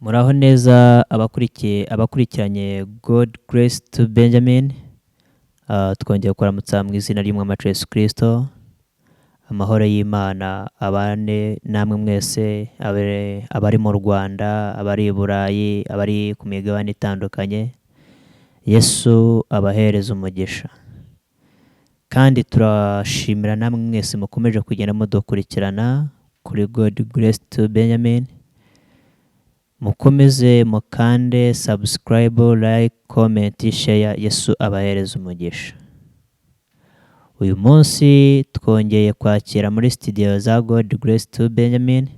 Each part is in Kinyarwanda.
Muraho neza abakurikiranye God Grace to Benjamin. Twongeye kuramutsa mu izina ry'Umwami wacu Yesu Kristo. Amahoro y'Imana abane namwe mwese, abari mu Rwanda, abari i Burayi, abari ku migabane itandukanye. Yesu abahereza umugisha. Kandi turashimira namwe mwese mukomeje kugenda mudukurikirana kuri God Grace to Benjamin. Mukomeze mukande subscribe, like, comment, share. Yesu abahereza umugisha. Uyu munsi twongeye kwakira muri studio za God Grace to Benjamin.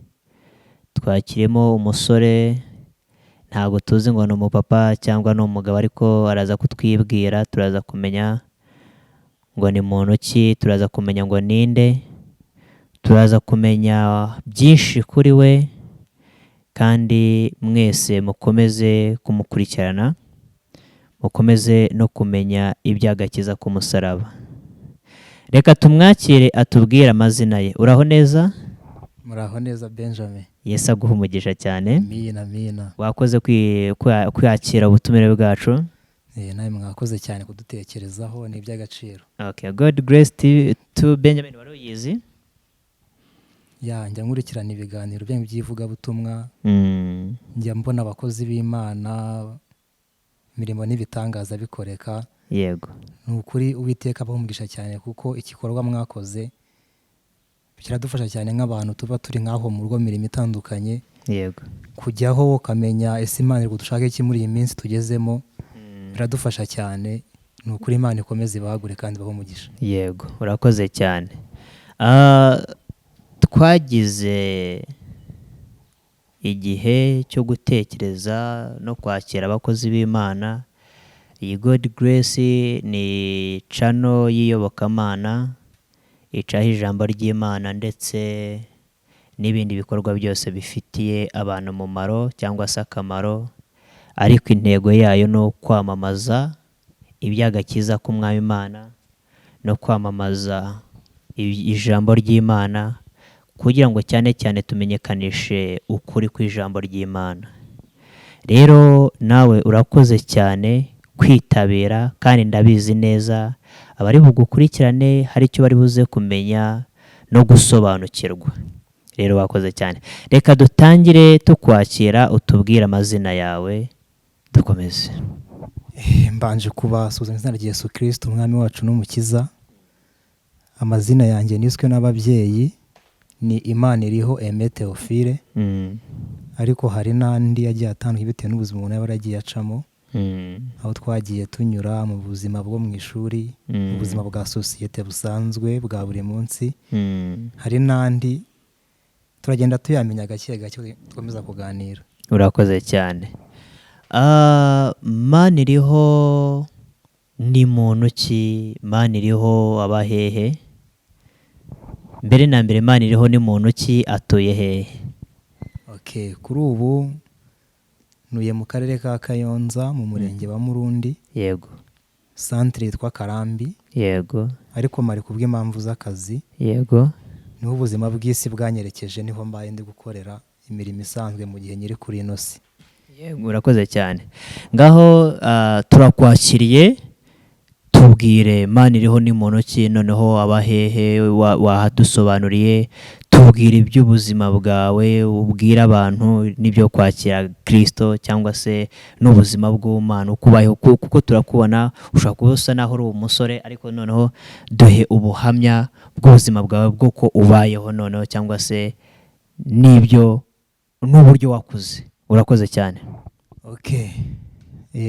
Twakiremo umusore, ntabwo tuzi ngo ni umupapa cyangwa ni umugabo, ariko araza kutwibwira, turaza kumenya ngo ni muntu ki, turaza kumenya ngo ninde, turaza kumenya byinshi kuri we. Kandi mwese mukomeze kumukurikirana, mukomeze no kumenya iby'agakiza k'umusaraba. Reka tumwakire atubwire amazina ye. Uraho neza? Muraho neza Benjamin. Yesu aguha umugisha cyane. Amina. Wakoze kwakira ubutumire bwacu. Nawe mwakoze cyane kudutekerezaho, ni iby'agaciro. Okay, God Grace to Benjamin, wari uyizi? Njya nkurikirana ibiganiro by'ivugabutumwa, njya mbona abakozi b'Imana, imirimo n'ibitangaza bikoreka. Yego. Ni ukuri Uwiteka abahumugisha cyane, kuko igikorwa mwakoze kiradufasha cyane nk'abantu tuba turi nk'aho mu rugo, mirimo itandukanye. Yego. Kujyaho ukamenya ese Imana iri dushaka iki muri iyi minsi tugezemo, biradufasha cyane. Ni ukuri Imana ikomeze ibagure kandi ibahumugisha. Yego, urakoze cyane. Twagize igihe cyo gutekereza no kwakira abakozi b'Imana. Iyi God Grace ni channel y'iyobokamana, icaho ijambo ry'Imana ndetse n'ibindi bikorwa byose bifitiye abantu umumaro cyangwa se akamaro, ariko intego yayo ni kwamamaza iby'agakiza k'Umwami Imana no kwamamaza ijambo ry'Imana, kugira ngo cyane cyane tumenyekanishe ukuri kw'ijambo ry'Imana. Rero nawe urakoze cyane kwitabira, kandi ndabizi neza abari bugukurikirane hari icyo bari buze kumenya no gusobanukirwa. Rero wakoze cyane. Reka dutangire tukwakira, utubwire amazina yawe, dukomeze. Mbanje kubasuhuza mu izina rya Yesu Kristo Umwami wacu n'Umukiza. Amazina yanjye niswe n'ababyeyi, ni Imaniriho Aime Theophile. Ariko hari n'andi yagiye atandukanye bitewe n'ubuzima umuntu yaba yaragiye acamo. Aho twagiye tunyura mu buzima bwo mu ishuri, mu buzima bwa sosiyete busanzwe bwa buri munsi. Hari n'andi turagenda tuyamenya gake gake, twemeza kuganira. Urakoze cyane. Maniriho ni muntu ki? Maniriho aba hehe? Mbere na mbere, Maniriho ni muntu ki, atuye hehe? Okay, kuri ubu ntuye mu karere ka Kayonza, mu murenge wa Murundi. Yego. Centre yitwa Karambi. Yego. Ariko mari kubw'impamvu z'akazi. Yego. Niho ubuzima bw'isi bwanyerekeje, niho mbaye ndi gukorera imirimo isanzwe mu gihe nyiri kuri ino si. Yego, urakoze cyane. Ngaho turakwakiriye, tubwire Maniriho ni muntu ki, noneho aba hehe, wahadusobanuriye. Tubwire iby'ubuzima bwawe, ubwire abantu n'ibyo kwakira Kristo cyangwa se n'ubuzima bw'Imana ukubayeho, kuko turakubona ushobora kuba usa naho uri umusore, ariko noneho duhe ubuhamya bw'ubuzima bwawe bw'uko ubayeho noneho, cyangwa se n'ibyo n'uburyo wakuze. Urakoze cyane. Okay.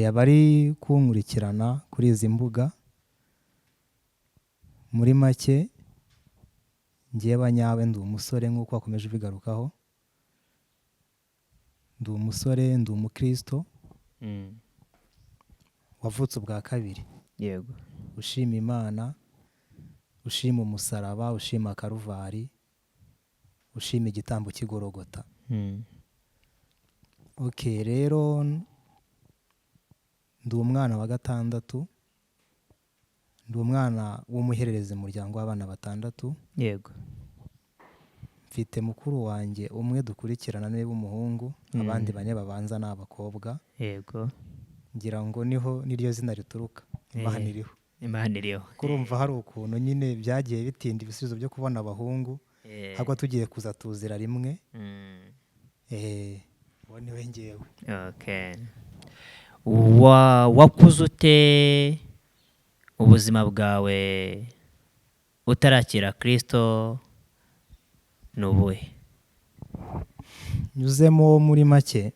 Abari kunkurikirana kuri izi mbuga, muri make njyewe nyawe ndi umusore nk'uko wakomeje ubigarukaho. Ndi umusore, ndi umukristo wavutse ubwa kabiri. Yego. Ushima Imana, ushima umusaraba, ushima Karuvari, ushima igitambo cy'Igorogota. Okay, rero ndi umwana wa gatandatu, ndi umwana w'umuhererezi mu muryango w'abana batandatu. Yego. mfite mukuru wanjye umwe dukurikirana niwe w'umuhungu, abandi 4 babanza ni abakobwa. Yego. Ngira ngo niho niryo zina rituruka, Imana iriho. Imana iriho. Kurumva hari ukuntu nyine byagiye bitinda ibisubizo byo kubona abahungu, ahubwo tugiye kuza tuzira rimwe. Uwo niwe ngewe. Okay. Wakuze ute ubuzima bwawe utarakira Kristo nubuhe? Nyuzemo muri make,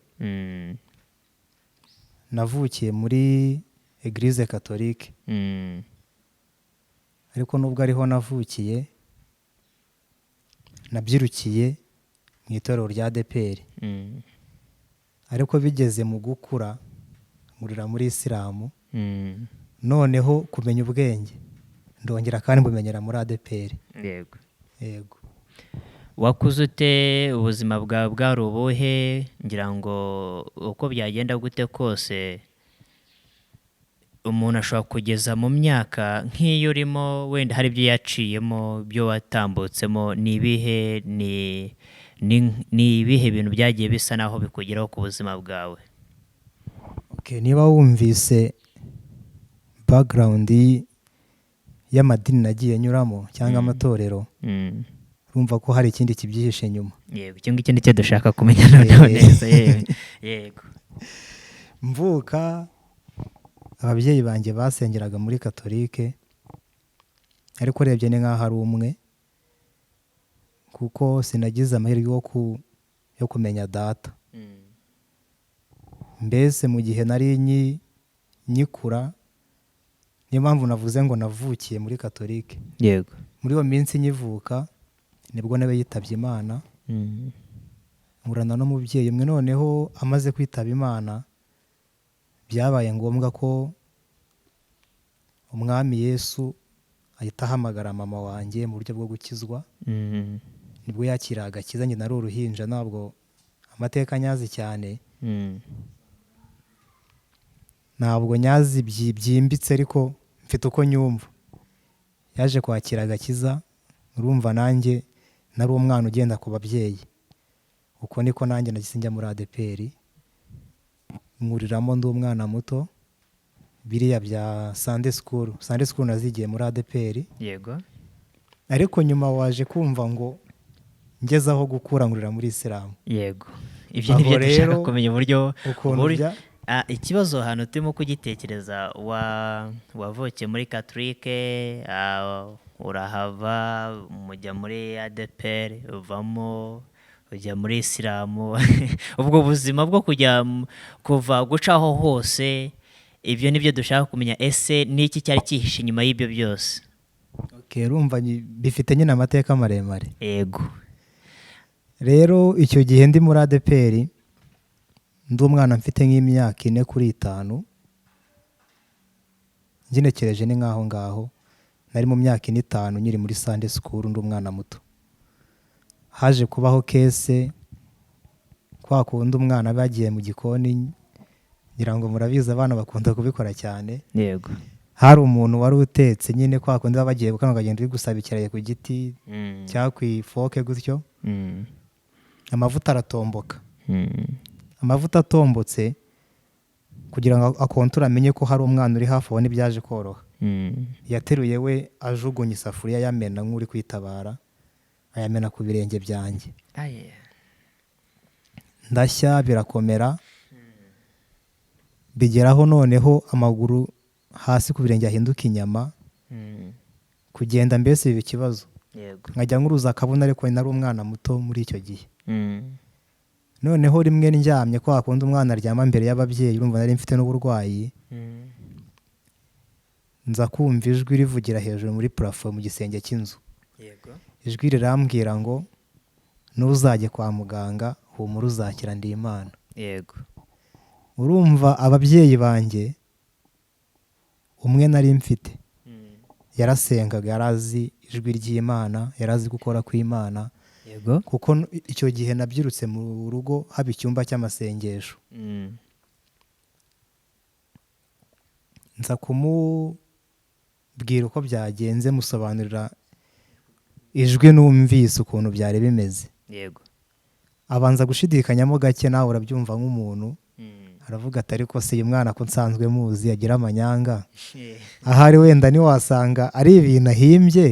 navukiye muri Eglise Catholique, ariko nubwo ariho navukiye nabyirukiye mu itorero rya ADEPR. Ariko bigeze mu gukura nkurira muri Isilamu, noneho kumenya ubwenge ndongera kandi mbumenyera muri ADEPR. Yego. Wakuze ute ubuzima bwawe bwari ubuhe? Ngira ngo uko byagenda gute kose umuntu ashobora kugeza mu myaka nk'iyo urimo, wenda hari ibyo yaciyemo, ibyo watambutsemo, ni ibihe bintu byagiye bisa naho bikugeraho ku buzima bwawe? Niba wumvise background y'amadini nagiye nyuramo cyangwa amatorero, urumva ko hari ikindi kibyihishe nyuma. Yego, icyo ngicyo nicyo dushaka kumenya neza. Yego. Mvuka ababyeyi banjye basengeraga muri Catholique, ariko urebye ni nk'aho ari umwe, kuko sinagize amahirwe yo kumenya data. Mbese mu gihe nari nyikura, niyo mpamvu navuze ngo navukiye muri Catholique. Yego. Muri iyo minsi nyivuka nibwo nawe yitabye Imana. Nkurana n'umubyeyi umwe, noneho amaze kwitaba Imana byabaye ngombwa ko umwami Yesu ahita ahamagara mama wanjye mu buryo bwo gukizwa. Nibwo yakira agakiza. Njye nari uruhinja, ntabwo amateka nyazi cyane, ntabwo nyazi byimbitse, ariko mfite uko nyumva. Yaje kwakira agakiza, urumva nanjye nari umwana ugenda ku babyeyi. Uko niko nanjye nagise njya muri ADEPR, nkuriramo ndi umwana muto. Biriya bya Sunday school nazigiye muri ADEPR. Yego. Ariko nyuma waje kumva ngo ngeze aho gukura nkurira muri Isilamu. Yego. Ibyo nibyo dushaka kumenya uburyo ikibazo hano turimo kugitekereza. Wavukiye muri Catholique, urahava mujya muri ADEPR, uvamo ujya muri Isilamu. Ubwo buzima bwo kuva gucaho hose, ibyo nibyo dushaka kumenya. Ese niki cyari cyihishe inyuma y'ibyo byose? Urumva bifite nyine amateka maremare. Yego. Rero icyo gihe ndi muri ADEPR, ndi umwana mfite nk'imyaka 4 kuri 5, ngenekereje ni nk'aho ngaho nari mu myaka 5 nyiri muri Sunday school, ndi umwana muto. Haje kubaho kese kwa kundi umwana bagiye mu gikoni, ngira ngo murabizi abana bakunda kubikora cyane. Yego. Hari umuntu wari utetse nyine kwa kundi bagiye bukana bagenda bigusaba ikiraye ku giti cyangwa ku ifoke gutyo. Amavuta aratomboka. Amavuta atombotse, kugira ngo akontura amenye ko hari umwana uri hafi aho, n'ibyaje koroha. Yateruye we ajugunya isafuriya yamena nk'uri kwitabara, ayamena ku birenge byanjye. Ndashya birakomera, bigeraho noneho amaguru hasi ku birenge ahinduka inyama, kugenda mbese biba ikibazo. Nkajya nkuruza akabona, ariko nari umwana muto muri icyo gihe. Noneho rimwe ndyamye kwa kundi umwana aryama mbere y'ababyeyi, urumva nari mfite n'uburwayi. Nza kumva ijwi rivugira hejuru muri plafond mu gisenge cy'inzu. Yego. Ijwi rirambwira ngo nuzajye kwa muganga, humura uzakira, ndi Imana. Yego. Urumva ababyeyi banjye umwe nari mfite yarasengaga, yarazi ijwi ry'Imana, yarazi gukora kw'Imana. Yego. Kuko icyo gihe nabyirutse mu rugo haba icyumba cy'amasengesho. Nza kumubwira uko byagenze, musobanurira ijwi numvise ukuntu byari bimeze. yego. Abanza gushidikanyamo gake, nawe urabyumva nk'umuntu, aravuga ati ariko se uyu mwana ko nsanzwe muzi agira amanyanga, ahari wenda ntiwasanga ari ibintu ahimbye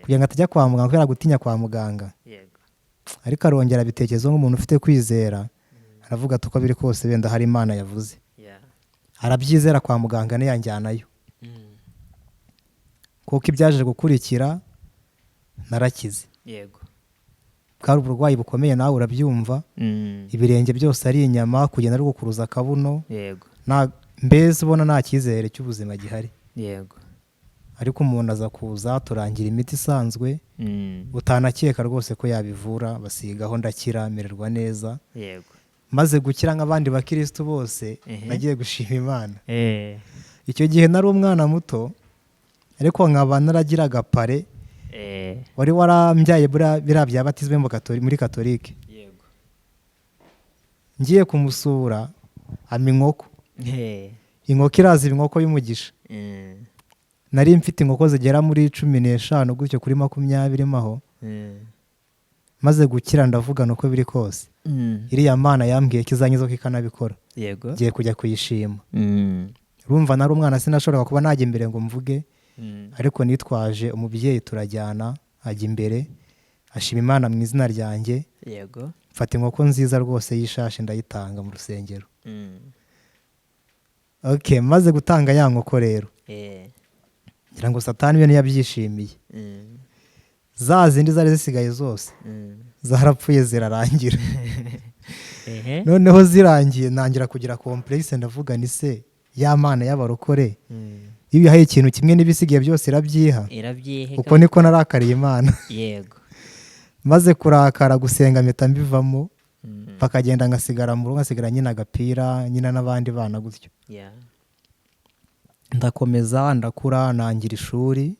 kugira ngo atajya kwa muganga kubera gutinya kwa muganga. Ariko arongera abitekerezo nk'umuntu ufite kwizera, aravuga ati uko biri kose wenda hari Imana yavuze. Arabyizera, kwa muganga niyanjyanayo. Kuko ibyaje gukurikira narakize. yego. Bwari uburwayi bukomeye, nawe urabyumva. Ibirenge byose ari inyama, kugenda ari gukuruza akabuno. yego. Mbese ubona nta cyizere cy'ubuzima gihari. yego. Ariko umuntu aza kuza turangira imiti isanzwe, utanakeka rwose ko yabivura, basigaho ndakira, mererwa neza. yego. Maze gukira nk'abandi bakirisitu bose, nagiye gushima Imana. Icyo gihe nari umwana muto, ariko nkaba naragiraga pare wari warambyaye biriya bya batizme muri katolike. yego. Ngiye kumusura ama inkoko. Inkoko iraza, inkoko y'umugisha. Nari mfite inkoko zigera muri 15 gutyo kuri 20 maho. Maze gukira ndavuga nuko biri kose. Iriya Mana yambwiye ko izanyiza ko ikanabikora. yego. Ngiye kujya kuyishima. Urumva nari umwana sinashobora kuba najya imbere ngo mvuge, ariko nitwaje umubyeyi turajyana, ajya imbere ashima Imana mu izina ryanjye. yego. Mfata inkoko nziza rwose y'ishashi ndayitanga mu rusengero. Okay, maze gutanga ya nkoko rero, ngira ngo Satani we ntiyabyishimiye. Za zindi zari zisigaye zose zarapfuye zirarangira. Noneho zirangiye nangira kugira complexe, ndavuga ni se ya Mana y'abarokore iyo ihaye ikintu kimwe n'ibisigaye byose irabyiha. Uko niko narakariye Imana. yego. Maze kurakara gusenga mpita mbivamo, bakagenda ngasigara mu rugo, ngasigara nyina agapira, nyina n'abandi bana gutyo. Ndakomeza ndakura, nangira ishuri,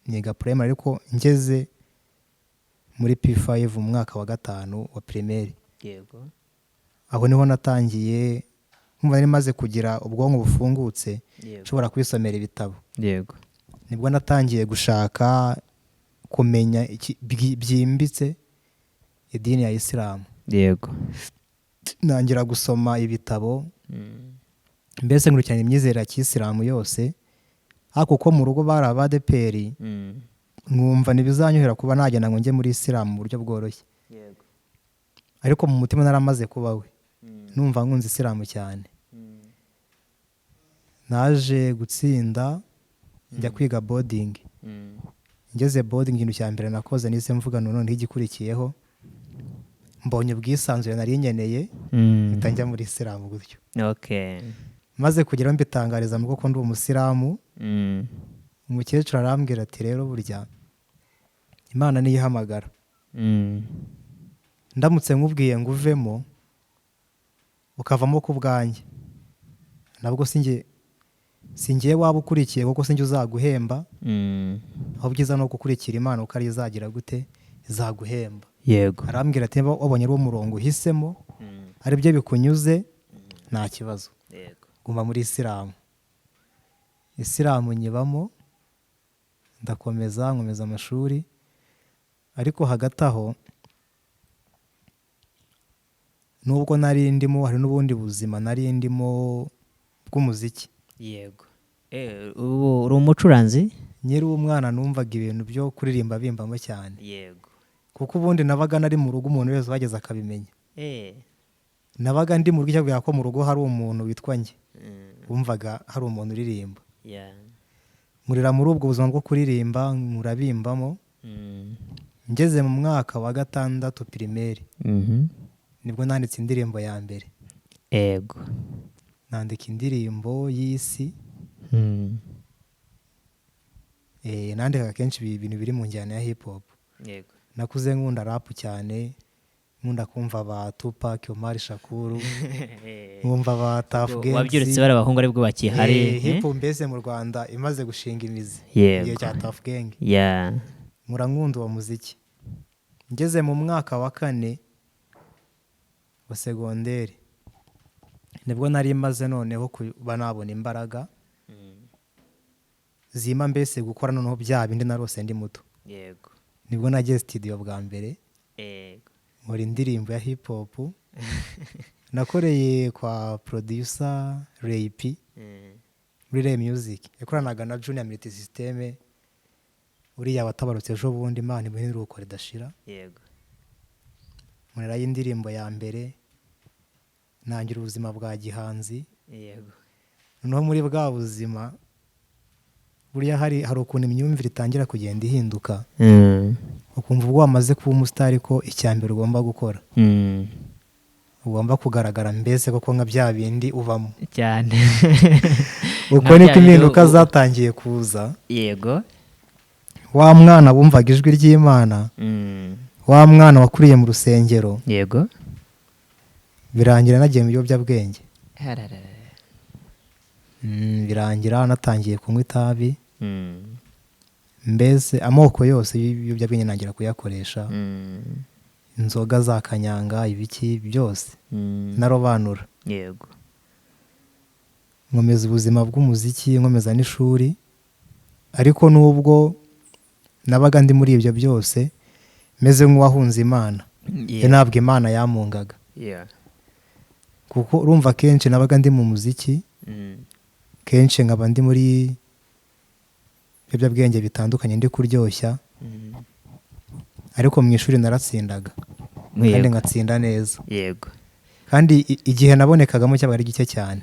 niga primary, ariko ngeze muri P5 mu mwaka wa 5 wa primaire. yego. Aho niho natangiye nkumva nari maze kugira ubwonko bufungutse, nshobora kwisomera ibitabo. yego. Nibwo natangiye gushaka kumenya byimbitse idini ya Islam. yego. Nangira gusoma ibitabo, mbese nkurikirana imyizerere ya Kisilamu yose. Ariko ko mu rugo bari abadeperi, nkumva ntibizanyohera kuba nagenda ngo njye muri Islam mu buryo bworoshye. yego. Ariko mu mutima naramaze kuba we, numva nkunze Islam cyane. Naje gutsinda, njya kwiga boarding. Ngeze boarding, ikintu cya mbere nakoze nise mvuga none igikurikiyeho, mbonye ubwisanzure nari nkeneye, njya muri Islam gutyo. okay. Maze kugeraho mbitangariza mu ko ndi umusilamu. Umukecuru arambwira ati rero burya Imana niyo ihamagara. Ndamutse nkubwiye ngo uvemo ukavamo ku bwanjye, nabwo singiye waba ukurikiye, kuko sinjye uzaguhemba. Aho byiza no gukurikira Imana uko ari izagira gute, izaguhemba. yego. Arambwira ati wabonye ari umurongo uhisemo, ari byo bikunyuze, nta kibazo. yego. Guma muri Islam. Islam nyibamo, ndakomeza nkomeza amashuri. Ariko hagati aho, nubwo nari ndimo, hari n'ubundi buzima nari ndimo bw'umuziki. yego. ubu uri umucuranzi? Nyiri umwana numvaga ibintu byo kuririmba bimbamo cyane. yego. Kuko ubundi nabaga nari mu rugo, umuntu wese wageze akabimenya. Nabaga ndi mu rugo, cyangwa ko mu rugo hari umuntu witwa njye, wumvaga hari umuntu uririmba. Murira muri ubwo buzima bwo kuririmba, murabimbamo. Ngeze mu mwaka wa 6 primaire, nibwo nanditse indirimbo ya mbere. yego. Nandika indirimbo y'isi. Nandika kenshi ibintu biri mu njyana ya hip hop. yego. Nakuze nkunda rap cyane, nkunda kumva ba Tupac, Omar Shakur, nkumva ba Tuff Gangs. Wabyirutse bari abahungu aribwo bakihari. Hip hop mbese mu Rwanda imaze gushinga imizi. Yego. Cya Tuff Gang. Nkunda uwo muziki. Ngeze mu mwaka wa 4 wa segonderi, nibwo nari maze noneho kuba nabona imbaraga zima mbese gukora noneho bya bindi narose ndi muto. yego. nibwo nagiye studio bwa mbere Yego. nkora indirimbo ya hip hop nakoreye kwa producer Ray P muri Ray Music yakoranaga na Junior Multi System uriya watabarutse ejo bundi Imana imuheruko ridashira. Yego. Murera y'indirimbo ya mbere nangira ubuzima bwa gihanzi. Yego. No muri bwa buzima buriya hari ukuntu imyumvire itangira kugenda ihinduka ukumva ubwo wamaze kuba umusitari ko icyambere ugomba gukora ugomba kugaragara mbese koko nka bya bindi ubamo cyane. uko niko impinduka zatangiye kuza. Yego. Wa mwana wumvaga ijwi ry'Imana wa mwana wakuriye mu rusengero. Yego. Birangira nagiye mu biyobyabwenge. Birangira natangiye kunywa itabi. Mbese amoko yose y'ibiyobyabwenge nangira kuyakoresha. Inzoga za kanyanga ibiki byose narobanura. Yego. Nkomeza ubuzima bw'umuziki nkomeza n'ishuri ariko nubwo nabaga ndi muri ibyo byose meze nk'uwahunze Imana. Ntabwo Imana yamungaga. Kuko urumva kenshi nabaga ndi mu muziki kenshi nkaba ndi muri ibiyobyabwenge bitandukanye ndi kuryoshya ariko mu ishuri naratsindaga kandi ngatsinda neza. Yego. Kandi igihe nabonekagamo cyaba ari gike cyane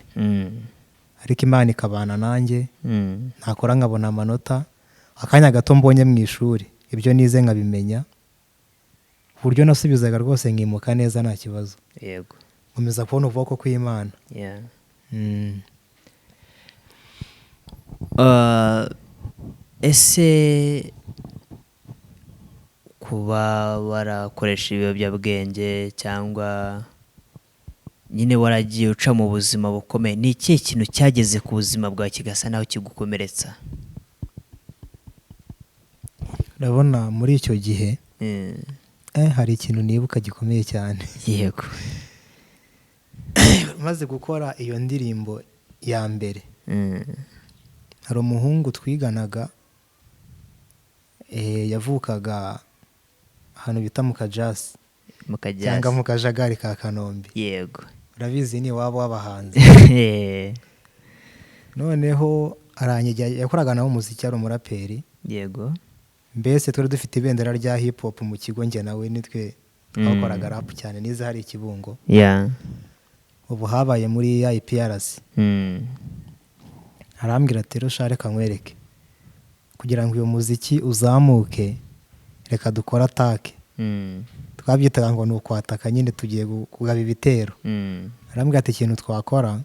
ariko Imana ikabana nanjye ntakora nkabona amanota akanya gato mbonye mu ishuri ibyo nize nkabimenya uburyo nasubizaga rwose nkimuka neza nta kibazo. Yego. Nkomeza kubona ukuboko kw'Imana. Ese kuba warakoresha ibiyobyabwenge cyangwa nyine waragiye uca mu buzima bukomeye ni ikihe kintu cyageze ku buzima bwawe kigasa naho kigukomeretsa? Urabona muri icyo gihe hari ikintu nibuka gikomeye cyane. Yego. Maze gukora iyo ndirimbo ya mbere hari umuhungu twiganaga yavukaga ahantu bita mu Kajasi cyangwa mu Kajagari ka Kanombe. Yego. Urabizi ni wabo w'abahanzi. Noneho yakoraga nawe umuziki ari umuraperi. Yego. Mbese twari dufite ibendera rya hip hop mu kigo njye nawe nitwe twakoraga rap cyane nize hari Kibungo. Ubu habaye muri IPRC. Arambwira ati rero reka nkwereke kugira ngo uyu muziki uzamuke reka dukora atake. Twabyitaga ngo ni ukwataka nyine tugiye kugaba ibitero. Arambwira ati ikintu twakora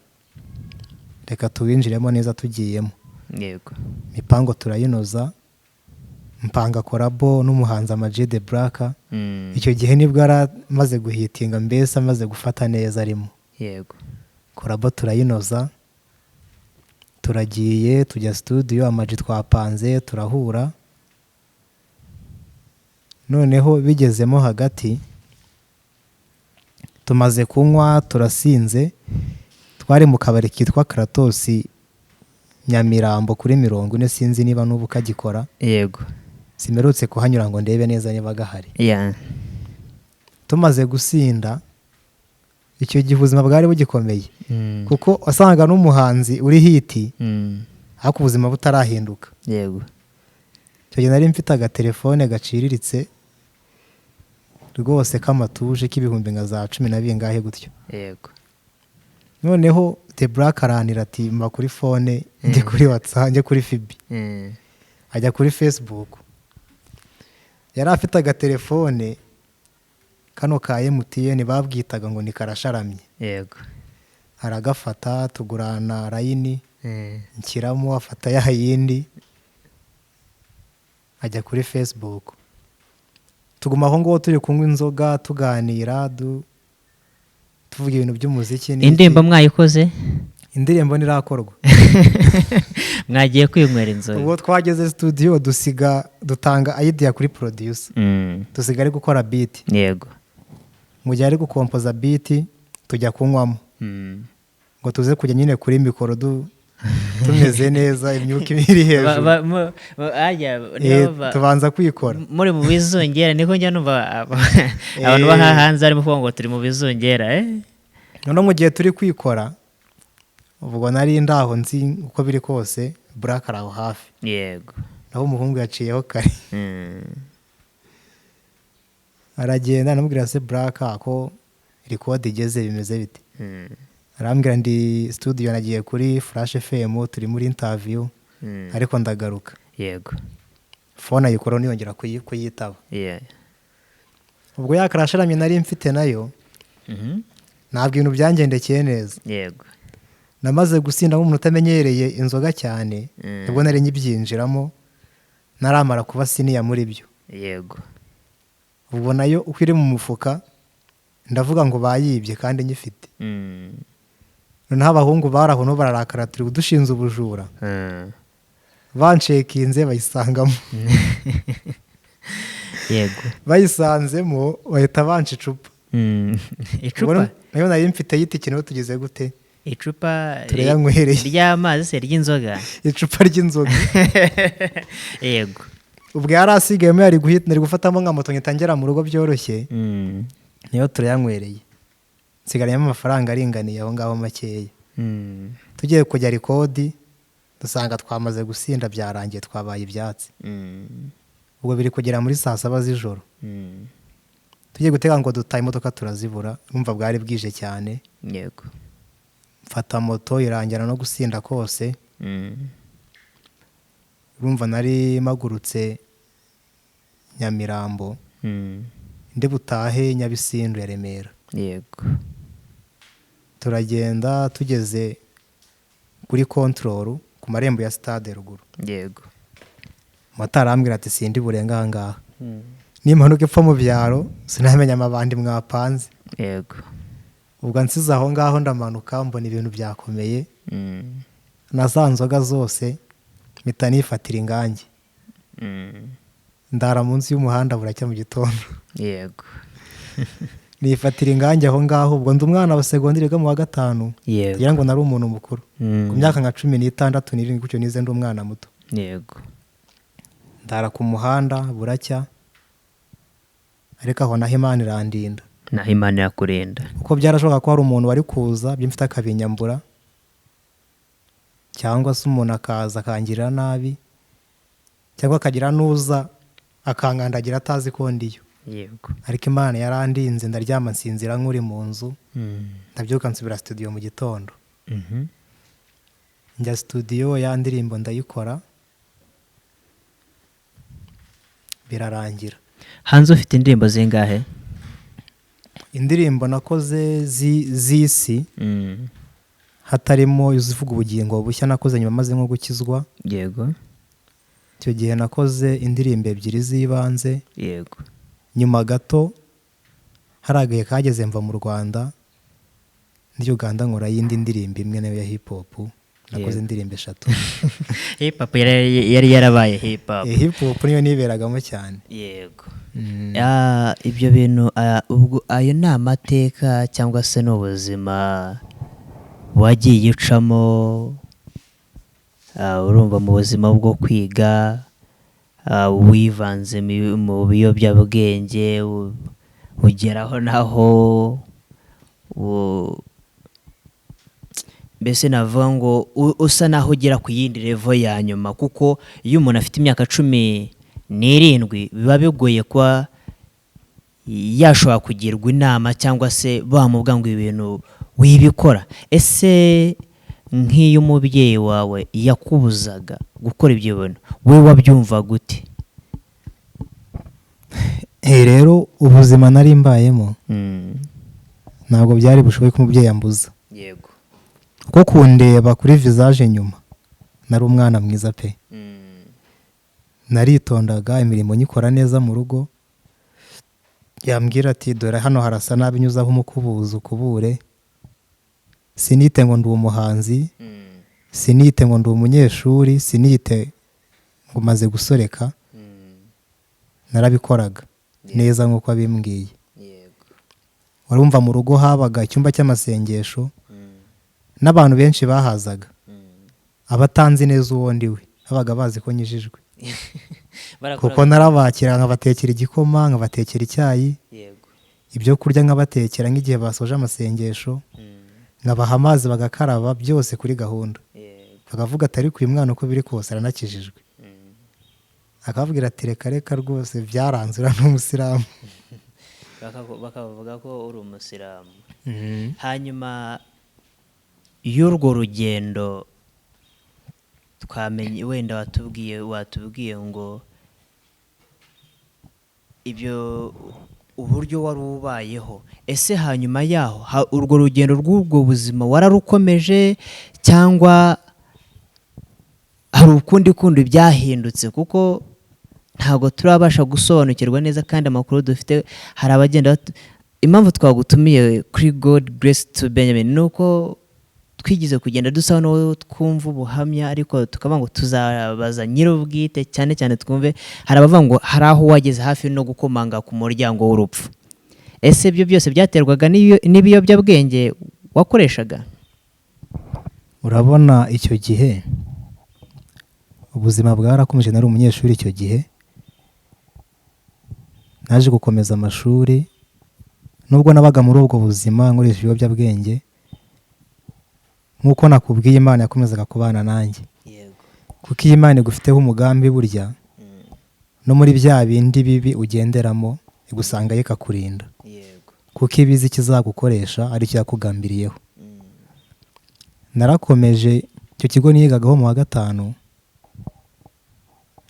reka tuwinjiremo neza tugiyemo. Yego. Mipango turayinoza mpanga korabo n'umuhanzi Ama G The Black. Icyo gihe nibwo aramaze guhitinga mbese amaze gufata neza arimo. Yego. Korabo turayinoza turagiye tujya studio Ama G twapanze turahura. Noneho bigezemo hagati tumaze kunywa turasinze twari mu kabari kitwa Kratos Nyamirambo kuri 40 sinzi niba n'ubu kagikora. Yego. Simerutse kuhanyura ngo ndebe neza niba gahari. Tumaze gusinda icyo gihe ubuzima bwari bugikomeye kuko wasanga n'umuhanzi uri hiti ariko ubuzima butarahinduka. Yego. Icyo gihe nari mfite agatelefone gaciriritse rwose k'amatuje k'ibihumbi nka za 10 na bingahe gutyo. Yego. Noneho The Black aranira ati mba kuri phone njye kuri WhatsApp njye kuri Fibi. Ajya kuri Facebook. Yari afite agatelefone kano ka MTN babwitaga ngo ni karasharamye. Yego. Aragafata tugurana line nkiramo afata ya yindi ajya kuri Facebook. Tuguma aho ngo turi kunywa inzoga tuganira tuvuga ibintu by'umuziki. Indirimbo mwayikoze? Indirimbo nirakorwa. Mwagiye kwinywera inzoga. Ubwo twageze studio dutanga idea kuri producer. Dusiga ari gukora beat. Yego. Mu gihe ari gukompoza beat tujya kunywamo. Ngo tuze kujya nyine kuri mikoro tumeze neza imyuka ibiri hejuru tubanza kwikora muri mu bizungera niko njya numva abantu bahahanze arimo kuvuga ngo turi mu bizungera none mu gihe turi kwikora ubwo nari ndaho nzi uko biri kose Black araho hafi yego naho umuhungu yaciyeho kare aragenda namubwira se Black ko record igeze bimeze bite arambwira ndi studio nagiye kuri Flash FM turi muri interview ariko ndagaruka yego phone ayikora niyongera kuyitaba ubwo yakarasharamye nari mfite nayo ntabwo ibintu byangendekeye neza yego namaze gusinda nk'umuntu utamenyereye inzoga cyane nibwo nari nyibyinjiramo naramara kuba siniya muri byo yego ubwo nayo uko iri mu mufuka ndavuga ngo bayibye kandi nyifite noneho abahungu baraho no bararakara turi kudushinza ubujura bancekinze bayisangamo yego bayisanzemo bahita banca icupa icupa nayo nari mfite yitike niho tugeze gute icupa turayanywereye ry'amazi se ry'inzoga icupa ry'inzoga yego ubwo yari asigayemo yari gufatamo nka moto ngitangera mu rugo byoroshye niyo turayanywereye nsigaranyemo amafaranga aringaniye aho ngaho makeya tugiye kujya record dusanga twamaze gusinda byarangiye twabaye ibyatsi ubwo biri kugera muri 7:00 z'ijoro tugiye gutega ngo dutaye imodoka turazibura numva bwari bwije cyane yego mfata moto irangira no gusinda kose urumva nari magurutse Nyamirambo ndi butahe Nyabisindu ya Remera yego turagenda tugeze kuri control ku marembo ya stade ruguru yego motari arambwira ati sindi burenga ahangaha n'impanuka ipfa mu byaro sinamenya amabandi mwapanze yego ubwo nsize aho ngaho ndamanuka mbona ibintu byakomeye na za nzoga zose mpita nifatira ingange ndara munsi y'umuhanda buracya mu gitondo yego nifatira ingange aho ngaho ubwo ndi umwana wa segonderi ga mu wa 5 ngira ngo nari umuntu mukuru ku myaka nka 16 n'irindwi kucyo nize ndi umwana muto yego ndara ku muhanda buracya ariko aho naho Imana irandinda naho Imana irakurinda uko byarashoboka ko hari umuntu wari kuza byimfite akabinyambura cyangwa se umuntu akaza akangirira nabi cyangwa akagira nuza akangandagira atazi ko ndiyo yego ariko Imana yarandinze ndaryama nsinzira nk'uri mu nzu ndabyuka nsubira studio mu gitondo njya studio ya ndirimbo ndayikora birarangira hanze ufite indirimbo zingahe indirimbo nakoze z'isi hatarimo izivuga ubugingo bushya nakoze nyuma maze nko gukizwa yego icyo gihe nakoze indirimbo 2 z'ibanze yego nyuma gato haragaye kageze mva mu Rwanda ndi Uganda nkora yindi ndirimbo imwe nayo ya hip hop nakoze indirimbo 3 hip hop yari yarabaye hip hop hip hop niyo niberagamo cyane yego ibyo bintu ubwo ayo ni amateka cyangwa se n'ubuzima wagiye ucamo urumva mu buzima bwo kwiga wivanze mu biyobyabwenge ugeraho naho mbese navuga ngo usa naho ugera ku yindi level ya nyuma kuko iyo umuntu afite imyaka 17 biba bigoye kuba yashobora kugirwa inama cyangwa se bamubwira ngo ibintu wibikora ese nk'iyo umubyeyi wawe yakubuzaga gukora ibyo bintu we wabyumva gute rero ubuzima nari mbayemo ntabwo byari bushoboye ko umubyeyi yambuza yego kuko kundeba kuri visage nyuma nari umwana mwiza pe naritondaga imirimo nyikora neza mu rugo yambwira ati dore hano harasa nabi nyuzaho umukubuzo ukubure sinite ngo ndi umuhanzi sinite ngo ndi umunyeshuri sinite ngo maze gusoreka narabikoraga neza nk'uko abimbwiye warumva mu rugo habaga icyumba cy'amasengesho n'abantu benshi bahazaga abatanzi neza uwo ndi we babaga bazi ko nyijijwe kuko Barakoraga- narabakira nkabatekera igikoma nkabatekera icyayi yego. ibyo kurya nkabatekera nk'igihe basoje amasengesho nkabaha amazi bagakaraba byose kuri gahunda Yego. bakavuga ati ariko uyu mwana uko biri kose aranakijijwe akavugira ati reka reka rwose byaranze uriya ni umusilamu Bakavuga ko uri umusilamu. Hanyuma y'urwo rugendo twamenye, wenda watubwiye ngo ibyo uburyo wari ubayeho, ese hanyuma yaho urwo rugendo rw'ubwo buzima wararukomeje cyangwa hari ukundi kundi byahindutse? Kuko ntabwo turabasha gusobanukirwa neza kandi amakuru dufite hari abagenda impamvu twagutumiye kuri God Grace to Benjamin ni uko twigize kugenda dusa n'uwo twumva ubuhamya, ariko tukavuga ngo tuzabaza nyir'ubwite cyane cyane twumve. Hari abavuga ngo hari aho wageze hafi no gukomanga ku muryango w'urupfu. Ese ibyo byose byaterwaga n'ibiyobyabwenge wakoreshaga? urabona icyo gihe ubuzima bwarakomeje, nari umunyeshuri icyo gihe naje gukomeza amashuri, nubwo nabaga muri ubwo buzima nkoresha ibiyobyabwenge nk'uko nakubwiye Imana yakomezaga kubana nanjye, Yego. kuko iyi Imana igufiteho umugambi burya no muri bya bindi bibi ugenderamo igusanga ikakurinda, Yego. kuko ibizi ikizagukoresha aricyo yakugambiriyeho. Narakomeje icyo kigo niyigagaho mu wa gatanu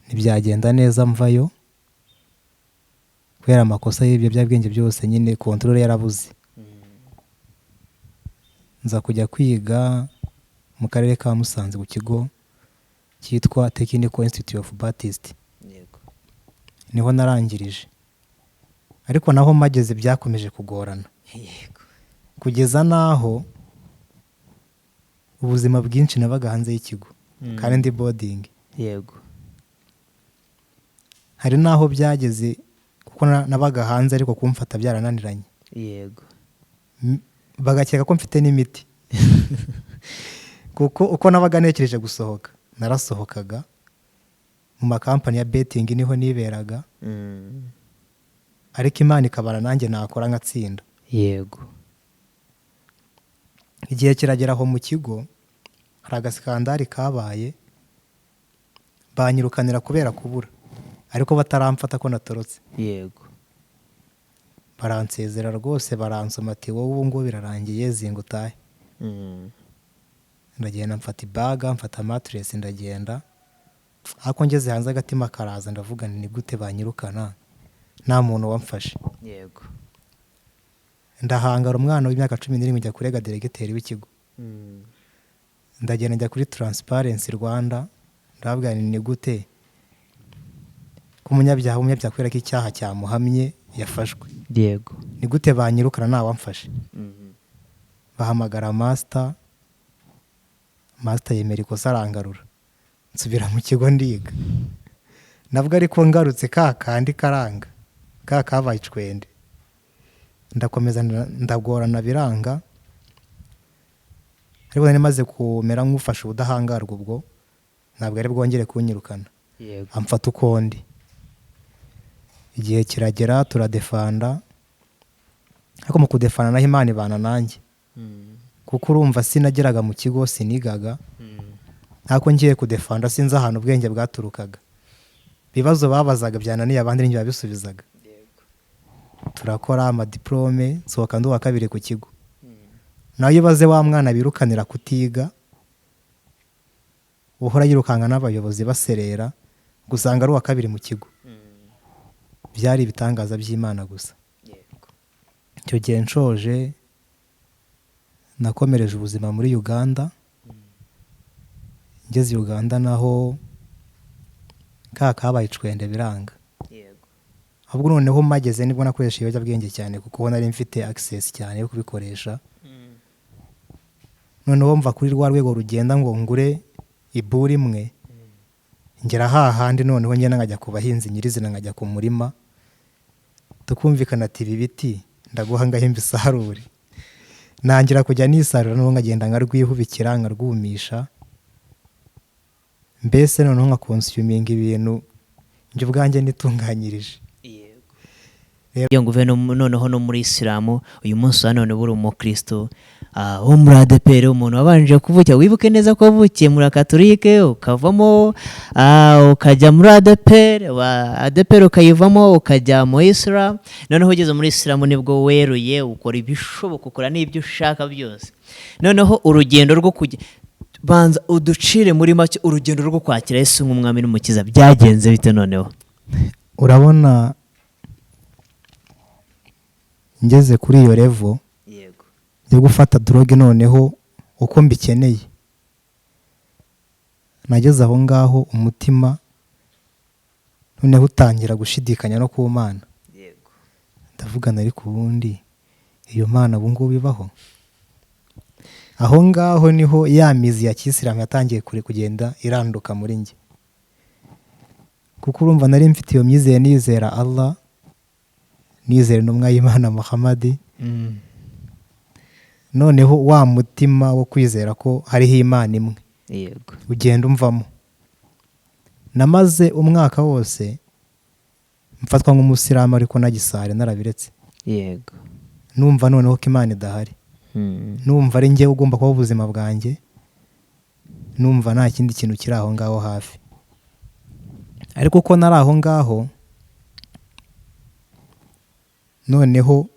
ntibyagenda neza mvayo kubera amakosa y'ibiyobyabwenge byose, nyine kontorore yarabuze. Nza kujya kwiga mu karere ka Musanze ku kigo cyitwa Technical Institute of Baptist, Yego. niho narangirije, ariko naho mageze byakomeje kugorana Yego. kugeza n'aho ubuzima bwinshi nabaga hanze y'ikigo kandi ndi boarding. Yego. Hari n'aho byageze kuko nabaga hanze ariko kumfata byarananiranye, Yego. bagakeka ko mfite n'imiti kuko uko nabaga nekereje gusohoka narasohokaga mu makampani ya betting, niho niberaga, ariko Imana ikabara nanjye nakora ngatsinda. Yego. Igihe kiragera aho mu kigo hari agasikandari kabaye, banyirukanira kubera kubura, ariko bataramfata ko natorotse. Yego. Baransezera rwose, baransoma ati wowe ubu ngubu birarangiye zinga utahe. Ndagenda mfata ibaga, mfata matress ndagenda, ariko ngeze hanze agatima karaza ndavuga ni gute banyirukana nta muntu wamfashe. Yego. Ndahangara umwana w'imyaka 17 njya kurega diregiteri w'ikigo. Ndagenda njya kuri Transparency Rwanda ndababwira ni gute ku munyabyaha kubera ko icyaha cyamuhamye yafashwe. Yego. Ni gute banyirukana nta wamfashe. Bahamagara master yemera ikosa arangarura, nsubira mu kigo ndiga. Nabwo ariko ngarutse kandi karanga kabaye icwende, ndakomeza ndagorana biranga, ariko nari maze kumera nk'ufashe ubudahangarwa ubwo ntabwo ari bwongere kunyirukana. Yego. Amfata uko ndi. Igihe kiragera turadefanda, ariko mu kudefana naho Imana ibana nanjye, kuko urumva sinageraga mu kigo sinigaga, ariko ngiye kudefanda sinzi ahantu ubwenge bwaturukaga, ibibazo babazaga byananiye abandi n'ibyo babisubizaga. Turakora amadiplome, nsohoka ndi uwa kabiri ku kigo. Nawe ibaze wa mwana birukanira kutiga, uhora yirukanga n'abayobozi baserera, gusanga ari uwa kabiri mu kigo. Byari ibitangaza by'Imana gusa. Icyo gihe nshoje nakomereje ubuzima muri Uganda. Ngeze Uganda naho kabaye icwende biranga. Ahubwo noneho mageze nibwo nakoresha ibiyobyabwenge cyane, kuko nari mfite access cyane yo kubikoresha. Noneho mva kuri rwa rwego rugenda ngo ngure iburi imwe, ngera hahandi noneho ngenda nkajya ku bahinzi nyirizina, nkajya ku murima tukumvikana ati ibi biti ndaguha ngahimba isarure. Nangira kujya nisarura, noneho nkagenda nkarwihubikira nkarwumisha, mbese noneho nka konsuminga ibintu njye ubwanjye nitunganyirije. iyo ngo uve noneho no muri isilamu uyu munsi wa none buri umukristo wo muri ADEPR, umuntu wabanje kuvukira, wibuke neza ko wavukiye muri katolike ukavamo ukajya muri ADEPR ukayivamo ukajya mu isilamu, noneho ugeze muri isilamu nibwo weruye ukora ibishoboka, ukora n'ibyo ushaka byose. Noneho urugendo rwo kujya, banza uducire muri make urugendo rwo kwakira Yesu nk'umwami n'umukiza byagenze bite noneho? Urabona ngeze kuri iyo level yo gufata droge noneho uko mbikeneye, nageze aho ngaho umutima noneho utangira gushidikanya no ku Mana. Ndavuga nari ku wundi iyo Mana ubu ngubu ibaho? Aho ngaho niho ya mizi ya Kisilamu yatangiye kugenda iranduka muri njye, kuko urumva nari mfite iyo myizere, nizera Allah, nizere n'umwa y'Imana Muhammad. Noneho wa mutima wo kwizera ko hariho Imana imwe ugenda umvamo. Namaze umwaka wose mfatwa nk'umusilamu ariko nagisare narabiretse. Numva noneho ko Imana idahari, numva ari njye ugomba kuba ubuzima bwanjye, numva nta kindi kintu kiri aho ngaho hafi. Ariko ko nari aho ngaho, noneho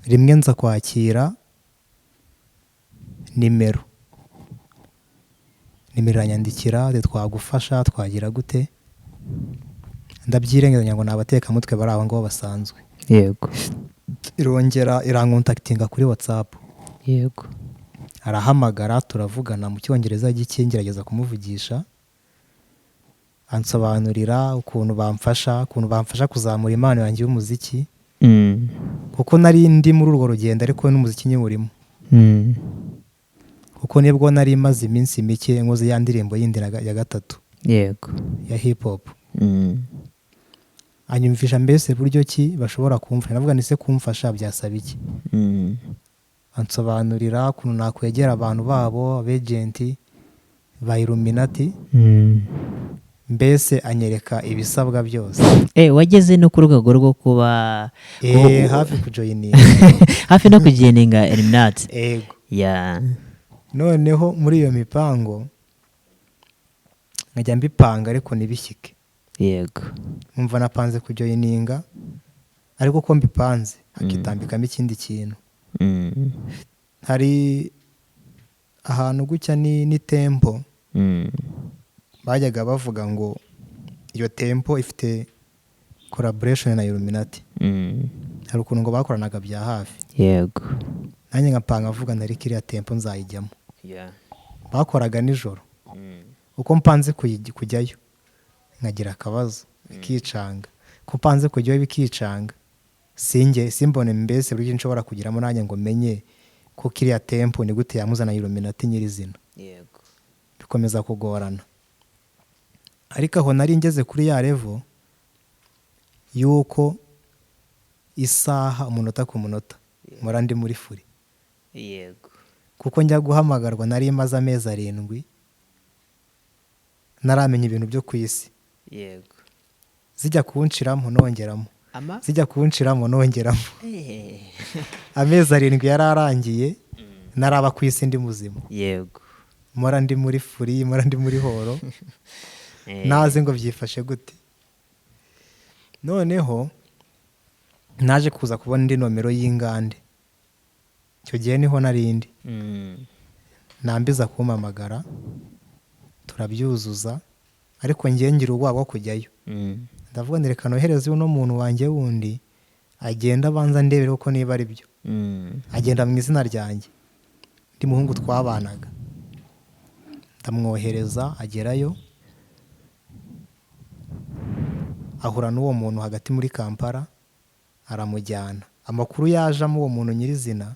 rimwe nza kwakira nimero iranyandikira, twagufasha twagira gute, ndabyirenganya ngo nabatekamutwe bari aho ngaho basanzwe. Irongera irankontaktinga kuri WhatsApp. Arahamagara turavugana mu cyongereza gike, ngerageza kumuvugisha, ansobanurira ukuntu bamfasha kuzamura impano yanjye y'umuziki, kuko nari ndi muri urwo rugendo ariko n'umuziki nyurimo, kuko nibwo nari maze iminsi mike nkoze ya ndirimbo yindi ya gatatu ya hip hop. Anyumvisha mbese buryo ki bashobora kumfasha. Navuga nise kumfasha byasaba iki, ansobanurira ukuntu nakwegera abantu babo abagenti ba Illuminati, mbese anyereka ibisabwa byose. Wageze no ku rwego rwo kuba hafi kujoyininga hafi no kujoyininga Illuminati. Noneho muri iyo mipango nkajya mbipanga ariko nibishyike. Numva napanze kujoyininga ariko ko mbipanze hakitambikamo ikindi kintu. Hari ahantu gucya ni tempo, bajyaga bavuga ngo iyo tempo ifite collaboration na Illuminati. Hari ukuntu ngo bakoranaga bya hafi. Nanjye nkapanga avuga nari kiriya tempo nzayijyamo. Bakoraga nijoro, uko mpanze kujyayo nkagira akabazo bikicanga, ko mpanze kujyayo bikicanga, simbone mbese buryo nshobora kugiramo nanjye ngo menye ko kiriya tempo ni gute yamuzana Illuminati nyirizina. Bikomeza kugorana. Ariko aho nari ngeze kuri ya level yuko isaha umunota ku munota mura ndi muri furi. Kuko njya guhamagarwa nari maze amezi 7 naramenya ibintu byo ku isi. Zijya kunshiramo nongeramo, zijya kunshiramo nongeramo. Amezi 7 yararangiye naraba ku isi ndi muzima. Mura ndi muri furi, mura ndi muri horo. Naze ngo byifashe gute. Noneho naje kuza kubona indi nomero y'ingande. Icyo gihe niho narindi. Nambiza kumpamagara turabyuzuza, ariko ngiye ngira ubwabo kujyayo. Ndavuga ndireka nohereze uno muntu wanjye wundi agenda abanza ndebere uko niba ari byo. Agenda mu izina ryanjye, ndi muhungu twabanaga. Ndamwohereza agerayo, ahura n'uwo muntu hagati muri Kampala, aramujyana. Amakuru yajamo uwo muntu nyirizina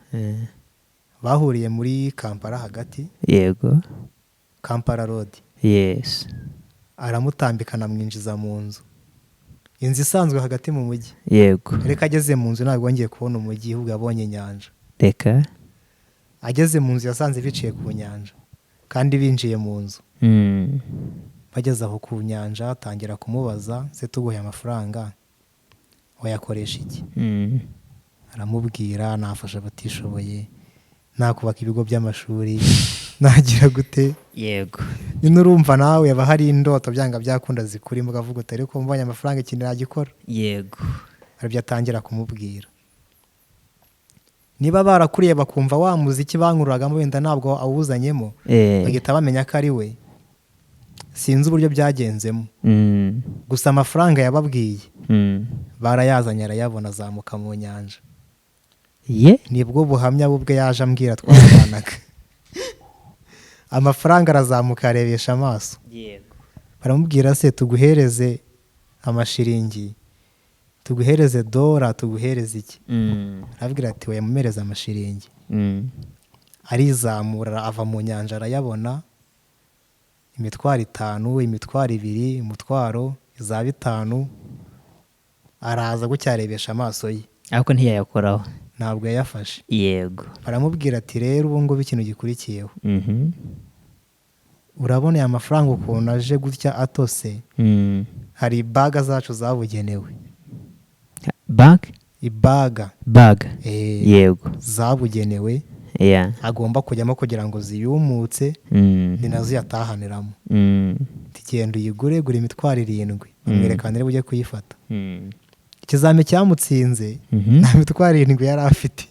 bahuriye muri Kampala hagati. Kampala Road. Aramutambikana mwinjiza mu nzu. Inzu isanzwe hagati mu mujyi. Reka ageze mu nzu ntabwo ngiye kubona umujyi, ahubwo yabonye inyanja. Ageze mu nzu yasanze biciye ku nyanja. kandi binjiye mu nzu. Mm. Bageze aho ku nyanja atangira kumubaza, se tuguhe amafaranga wayakoresha iki? Mm. Aramubwira nafasha abatishoboye, nakubaka ibigo by'amashuri, nagira gute. Yego. Nyine urumva nawe yaba hari indoto byanga byakunda zikurimo, ukavuga uti ariko mbonye amafaranga ikintu nagikora. Yego. Aribyo atangira kumubwira. Niba barakuriye bakumva wa muziki bankururagamo wenda ntabwo awuzanyemo, bagahita bamenya ko ari we. Sinzi uburyo byagenzemo. Gusa amafaranga yababwiye barayazanye, arayabona, azamuka mu nyanja. Nibwo buhamya bubwe yaje ambwira twabanaga. Amafaranga arazamuka arebesha amaso. Baramubwira se tuguhereze amashiringi, tuguhereze dora, tuguhereze iki? Arabwira ati we mumereze amashiringi. Arizamura ava mu nyanja arayabona, 5,000, 2,000, umutwaro, 5,000, araza gucyarebesha amaso ye. Ariko ntiyayakoraho. Ntabwo yayafashe. Yego. Baramubwira ati rero ubu ngubu ikintu gikurikiyeho, urabona aya mafaranga ukuntu aje gutya atose, hari ibaga zacu zabugenewe. Ibaga yego zabugenewe agomba kujyamo kugira ngo ziyumutse, ni nazo yatahaniramo. Genda uyigure, gura 7,000, bamwerekana rero ujye kuyifata. Ikizame cyamutsinze nta 7,000 yari afite.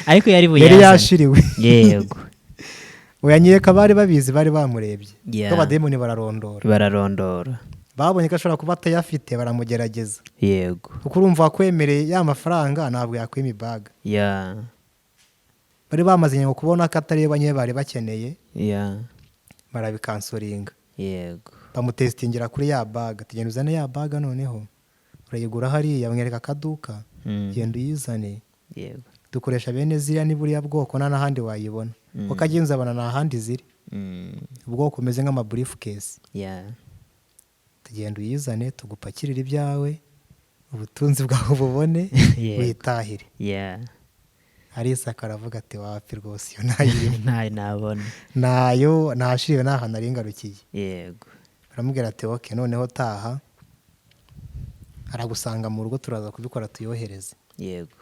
Ariko yari yashiriwe. Yego. Uyanyeka bari babizi, bari bamurebye ko abademoni bararondora. Babonye ko ashobora kuba atayafite, baramugerageza. Yego. Kuko urumva kwemereye ya mafaranga ntabwo yakwima ibaga. Bari bamaze ngo kubona ko atareba nye bari bakeneye. Barabikansoringa. Yego. Bamutestingira kuri ya baga. Tugenda uzane ya baga noneho. Urayigura hariya, bamwereka akaduka. Genda uyizane. Yego. Dukoresha bene ziriya ni buriya bwoko nta n'ahandi wayibona. Kuko agenza abana nta handi ziri. Ubwoko umeze nk'ama briefcase. Tugenda uyizane, tugupakirira ibyawe, ubutunzi bwawe bubone, witahire. Arisaka aravuga ati wapi rwose iyo nayirimo. Ntayo nabona. Nayo nashiriwe n'ahantu nari ngarukiye. Yego. Baramubwira ati okay, noneho taha, aragusanga mu rugo, turaza kubikora tuyohereze. Yego.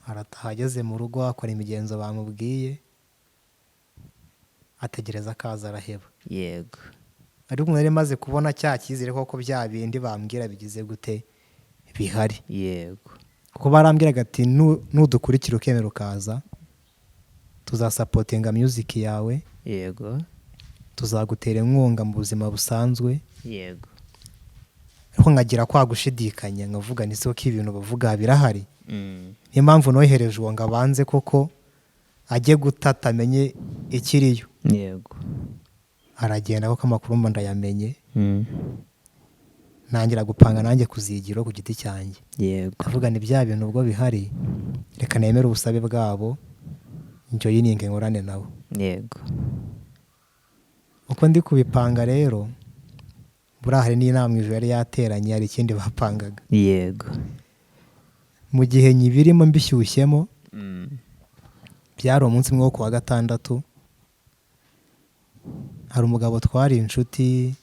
Arataha, ageze mu rugo akora imigenzo bamubwiye, ategereza akaza araheba. Yego. Ariko nari maze kubona cya cyizere koko bya bindi bambwira bigize gute bihari. Yego. Kuko barambwiraga ati nudukurikira ukemera ukaza, tuzasapotinga music yawe. Yego. Tuzagutera inkunga mu buzima busanzwe. Yego. Ariko ngagira kwa gushidikanya, ngavuga ni soko ibintu bavuga birahari. Niyo mpamvu nohereje uwo ngo abanze koko ajye gutata amenye ikiriyo. Yego. Aragenda koko amakuru mba ndayamenye. Nangira gupanga nanjye kuzigiro ku giti cyanjye. Yego. Avuga ni bya bintu ubwo bihari, reka nemere ubusabe bwabo, njyo yininge ngorane nabo. Yego. Uko ndi kubipanga rero, burahari n'inama ijoro yari yateranye, hari ikindi bapangaga. Yego. Mu gihe nyibirimo mbishyushyemo, byari umunsi mwe wo kuwa gatandatu, hari umugabo twari inshuti,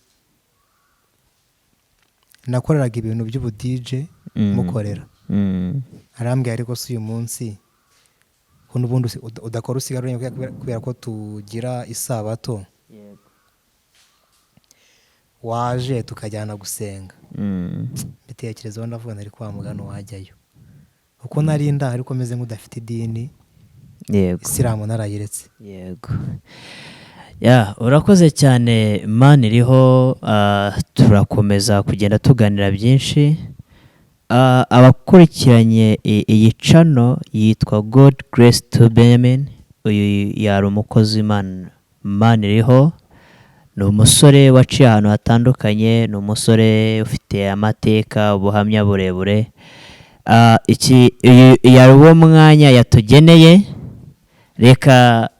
nakoreraga ibintu by'ubu DJ mukorera. Arambwira ariko si uyu munsi ko n'ubundi udakora usigaranye kubera ko tugira isabato. Yego. Waje tukajyana gusenga. Bitekerezaho ndavuga nari kwa mugano wajyayo. Uko nari nda ariko meze nk'udafite idini. Yego. Isilamu narayiretse. Yego. Urakoze cyane Imana iriho. Turakomeza kugenda tuganira byinshi. Abakurikiranye iyi channel yitwa God Grace to Benjamin. Uyu yari umukozi Imana iriho. Ni umusore waciye ahantu hatandukanye, ni umusore ufite amateka, ubuhamya burebure. Iki yari uwo mwanya yatugeneye. Reka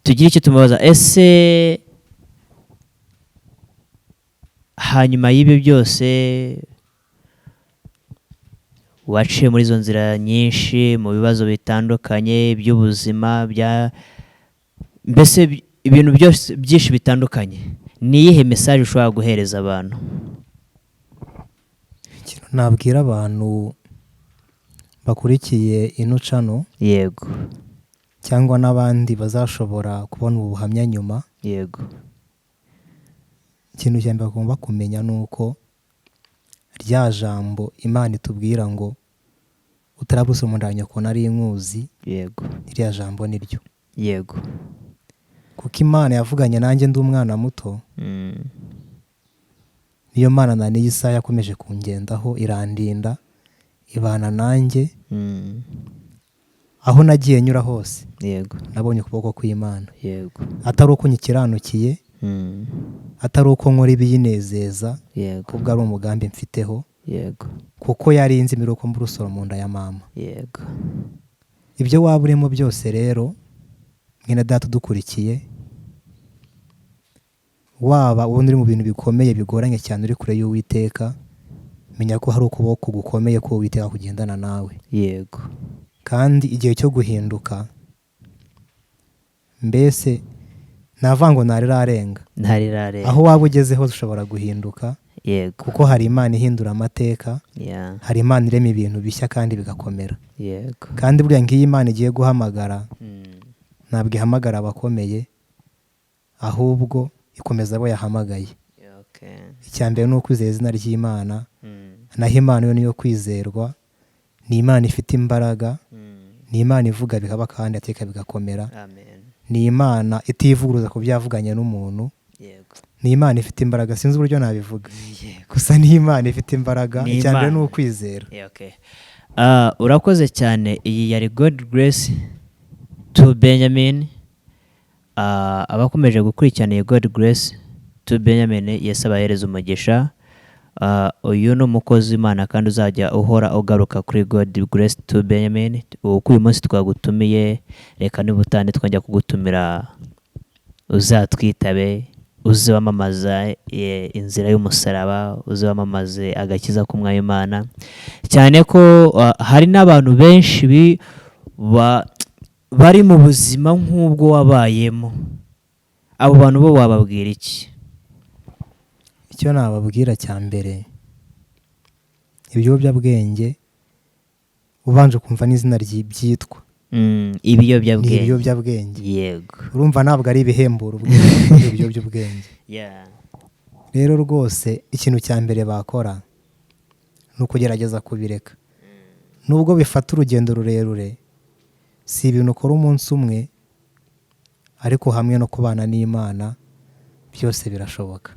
tugire icyo tumubaza, ese hanyuma y'ibyo byose waciye muri izo nzira nyinshi mu bibazo bitandukanye by'ubuzima mbese ibintu byose byinshi bitandukanye, ni iyihe mesaje ushobora guhereza abantu? ikintu nabwira abantu bakurikiye ino channel, yego, cyangwa n'abandi bazashobora kubona ubu buhamya nyuma, yego, ikintu cya mbere bagomba kumenya ni uko rya jambo Imana itubwira ngo utarabuze umuntu nyoko nari inkuzi, yego, iriya jambo niryo. yego, kuko Imana yavuganye nanjye ndi umwana muto, niyo Mana na n'iyi saha yakomeje kungendaho, irandinda, ibana nanjye, aho nagiye nyura hose, yego, nabonye ukuboko kw'Imana, yego, atari uko nyikiranukiye, atari uko nkora ibiyinezeza, yego, kubwo ari umugambi mfiteho, yego, kuko yarinze imiruko mburusoro mu nda ya mama. yego, ibyo waba urimo byose rero, mwene data udukurikiye, waba ubundi uri mu bintu bikomeye bigoranye cyane uri kure y'Uwiteka, menya ko hari ukuboko gukomeye ko Uwiteka kugendana nawe. yego, kandi igihe cyo guhinduka, mbese navuga ngo ntarirarenga, ntarirarenga, aho waba ugeze hose ushobora guhinduka, yego, kuko hari Imana ihindura amateka, yeah, hari Imana irema ibintu bishya kandi bigakomera. yego, kandi buriya ngiyo Imana igiye guhamagara, ntabwo ihamagara abakomeye, ahubwo ikomeza abo yahamagaye. okay, icya mbere ni ukwizera izina ry'Imana, naho Imana yo niyo kwizerwa, ni Imana ifite imbaraga, ni Imana ivuga bikaba kandi ateka bigakomera, amen, ni Imana itivuguruza ku byavuganye n'umuntu, yego, ni Imana ifite imbaraga, sinzi uburyo nabivuga, yego, gusa ni Imana ifite imbaraga. Ni icya mbere Imana. ni ukwizera. yeah, okay. Urakoze cyane. Iyi yari God Grace to Benjamin. Abakomeje gukurikirana iyi God Grace to Benjamin, Yesu abahereza umugisha. Uyu ni umukozi w'Imana kandi uzajya uhora ugaruka kuri God Grace to Benjamin. Uko uyu munsi twagutumiye, reka n'ubutane twajya kugutumira uzatwitabe, uze wamamaza inzira y'umusaraba, uze wamamaze agakiza k'umwami Imana, cyane ko hari n'abantu benshi bari mu buzima nk'ubwo wabayemo. Abo bantu bo wababwira iki? icyo nababwira cya mbere, ibiyobyabwenge ubanje kumva n'izina byitwa ni ibiyobyabwenge. ibiyobyabwenge. Yego. urumva ntabwo ari ibihembura ubwenge, ibiyobyabwenge. Yeah. rero rwose ikintu cya mbere bakora ni ukugerageza kubireka, nubwo bifata urugendo rurerure, si ibintu ukora umunsi umwe, ariko hamwe no kubana n'Imana byose birashoboka.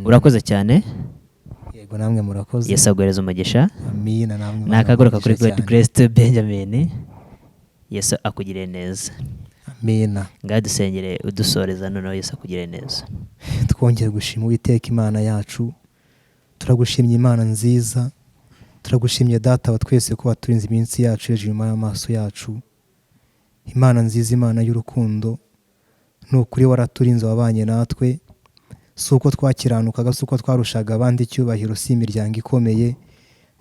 Urakoze cyane. yego, namwe murakoze. Yesu aguhereza umugisha. Amina. namwe Nakagaruka kuri murakoze God Grace to Benjamin. Yesu akugire neza. Amina. Ngaho dusengere udusoreza, noneho Yesu akugire neza. twongeye gushima Uwiteka Imana yacu, turagushimye Imana nziza, turagushimye Data wa twese ko waturinze iminsi yacu hejuru y'amaso yacu. Imana nziza, Imana y'urukundo, ni ukuri waraturinze, wabanye natwe, si uko twakiranukaga, si uko twarushaga abandi icyubahiro, si imiryango ikomeye.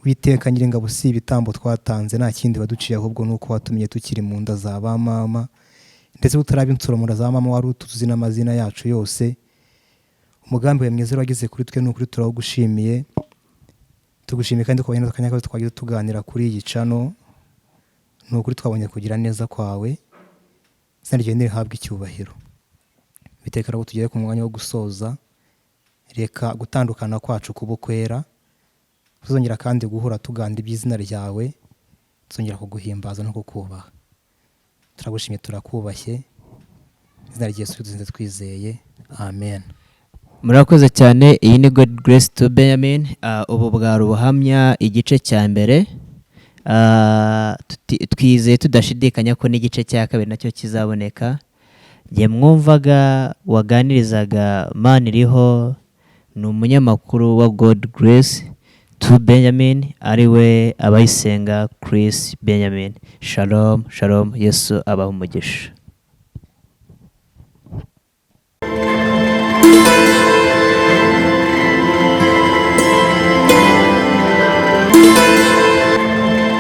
Uwiteka Nyiringabo, si ibitambo twatanze, nta kindi waduciye, ahubwo ni uko watumye tukiri mu nda za ba mama, ndetse utaraba insoro mu nda za mama wari utuzi n'amazina yacu yose. Umugambi wawe mwiza wagize kuri twe, ni ukuri turawugushimiye. Tugushimiye kandi twabonye akanya ko twagiye tuganira kuri iyi channel, ni ukuri twabonye kugira neza kwawe, izina ryawe nirihabwe icyubahiro. Biteka rero tugere ku mwanya wo gusoza, reka gutandukana kwacu kubukwera, tuzongera kandi guhura tuganda iby'izina ryawe, tuzongera kuguhimbaza no kukubaha. Turagushimye, turakubashye, izina rya Yesu tuzinze twizeye, amen. Murakoze cyane. Iyi ni God Grace to Benjamin. Ubu bwari ubuhamya igice cya mbere. Twizeye tudashidikanya ko n'igice cya kabiri nacyo kizaboneka. Jye mwumvaga waganirizaga Maniriho, ni umunyamakuru wa God Grace to Benjamin, ariwe Abayisenga Chris Benjamin. Shalom, shalom. Yesu abahe umugisha.